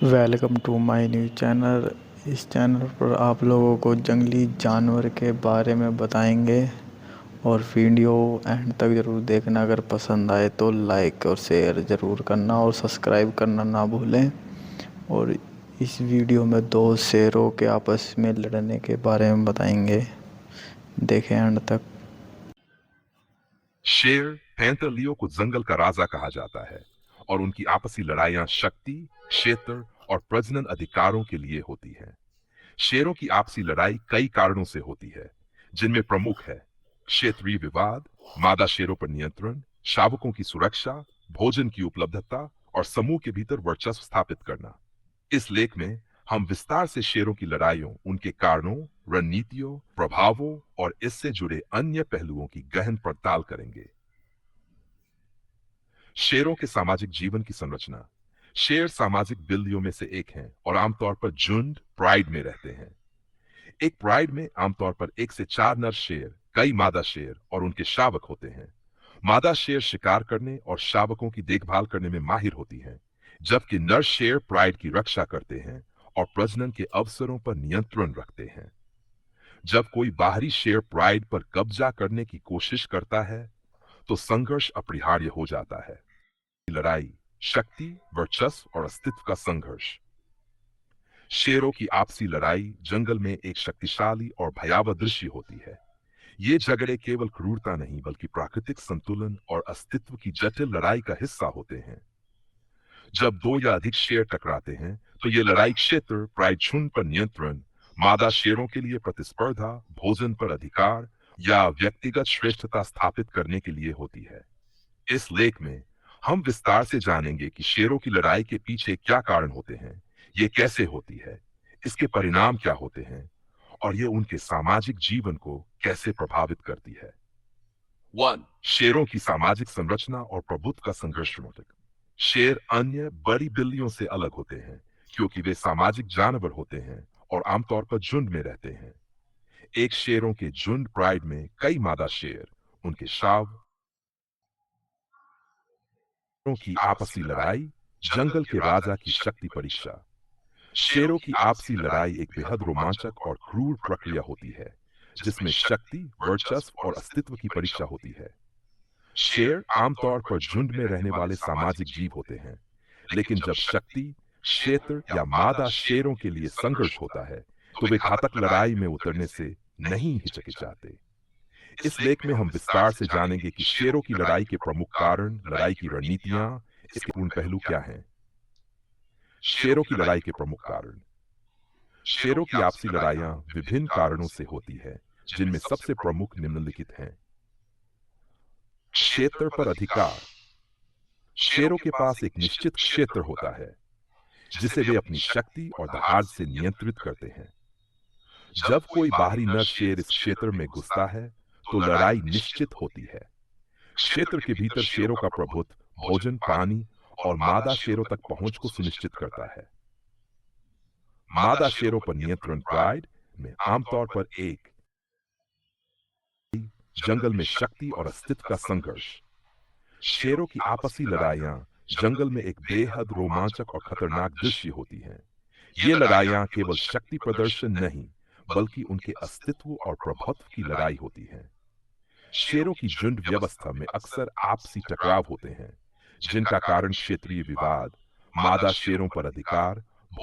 Welcome to my new channel. इस चैनल पर आप लोगों को जंगली जानवर के बारे में बताएंगे और वीडियो एंड तक ज़रूर देखना। अगर पसंद आए तो लाइक और शेयर ज़रूर करना और सब्सक्राइब करना ना भूलें। और इस वीडियो में दो शेरों के आपस में लड़ने के बारे में बताएंगे, देखें एंड तक। शेर पैंथर लियो को जंगल का राजा कहा जाता है और उनकी आपसी लड़ाइयां शक्ति, क्षेत्र और प्रजनन अधिकारों के लिए होती हैं। शेरों की आपसी लड़ाई कई कारणों से होती है, जिनमें प्रमुख है क्षेत्रीय विवाद, मादा शेरों पर नियंत्रण, शावकों की सुरक्षा, भोजन की उपलब्धता और समूह के भीतर वर्चस्व स्थापित करना। इस लेख में हम विस्तार से शेरों की लड़ाइयों, उनके कारणों, रणनीतियों, प्रभावों और इससे जुड़े अन्य पहलुओं की गहन पड़ताल करेंगे। शेरों के सामाजिक जीवन की संरचना। शेर सामाजिक बिल्लियों में से एक हैं और आमतौर पर झुंड प्राइड में रहते हैं। एक प्राइड में आमतौर पर 1 से 4 नर शेर, कई मादा शेर और उनके शावक होते हैं। मादा शेर शिकार करने और शावकों की देखभाल करने में माहिर होती हैं, जबकि नर शेर प्राइड की रक्षा करते हैं और प्रजनन के अवसरों पर नियंत्रण रखते हैं। जब कोई बाहरी शेर प्राइड पर कब्जा करने की कोशिश करता है तो संघर्ष अपरिहार्य हो जाता है। लड़ाई, शक्ति, वर्चस्व और अस्तित्व का संघर्ष। शेरों की आपसी लड़ाई जंगल में एक शक्तिशाली और भयावह दृश्य होती है। ये झगड़े केवल क्रूरता नहीं बल्कि प्राकृतिक संतुलन और अस्तित्व की जटिल लड़ाई का हिस्सा होते हैं। जब दो या अधिक शेर टकराते हैं तो ये लड़ाई क्षेत्र, प्राइड झुंड पर नियंत्रण, मादा शेरों के लिए प्रतिस्पर्धा, भोजन पर अधिकार या व्यक्तिगत श्रेष्ठता स्थापित करने के लिए होती है। इस लेख में हम विस्तार से जानेंगे कि शेरों की लड़ाई के पीछे क्या कारण होते हैं, ये कैसे होती है, इसके परिणाम क्या होते हैं और ये उनके सामाजिक जीवन को कैसे प्रभावित करती है। 1. शेरों की सामाजिक संरचना और प्रभुत्व का संघर्ष। शेर अन्य बड़ी बिल्लियों से अलग होते हैं क्योंकि वे सामाजिक जानवर होते हैं और आमतौर पर झुंड में रहते हैं। एक शेरों के झुंड प्राइड में कई मादा शेर, उनके शावकों की आपसी लड़ाई, जंगल के राजा की शक्ति परीक्षा। शेरों की आपसी लड़ाई एक बेहद रोमांचक और क्रूर प्रक्रिया होती है, जिसमें शक्ति, वर्चस्व और अस्तित्व की परीक्षा होती है। शेर आमतौर पर झुंड में रहने वाले सामाजिक जीव होते हैं, लेकिन जब शक्ति, क्षेत्र या मादा शेरों के लिए संघर्ष होता है, तो वे घातक लड़ाई में उतरने से नहीं हिचकिचाते। इस लेख में हम विस्तार से जानेंगे कि शेरों की लड़ाई के प्रमुख कारण, लड़ाई की रणनीतियां, इसके पूर्ण पहलू क्या हैं। शेरों की लड़ाई के प्रमुख कारण। शेरों की आपसी लड़ाइयां विभिन्न कारणों से होती है, जिनमें सबसे प्रमुख निम्नलिखित हैं। क्षेत्र पर अधिकार। शेरों के पास एक निश्चित क्षेत्र होता है जिसे वे अपनी शक्ति और दहाड़ से नियंत्रित करते हैं। जब कोई बाहरी नर शेर इस क्षेत्र में घुसता है तो लड़ाई निश्चित होती है। क्षेत्र के भीतर शेरों का प्रभुत्व भोजन, पानी और मादा शेरों तक पहुंच को सुनिश्चित करता है। मादा शेरों पर नियंत्रण प्राइड में आमतौर पर एक जंगल में शक्ति और अस्तित्व का संघर्ष। शेरों की आपसी लड़ाइयां जंगल में एक बेहद रोमांचक और खतरनाक दृश्य होती हैं। ये लड़ाइयां केवल शक्ति प्रदर्शन नहीं बल्कि उनके अस्तित्व और प्रभुत्व की लड़ाई होती हैं। शेरों की झुंड व्यवस्था में अक्सर आपसी टकराव होते हैं, जिनका कारण क्षेत्रीय विवाद, मादा शेरों पर अधिकार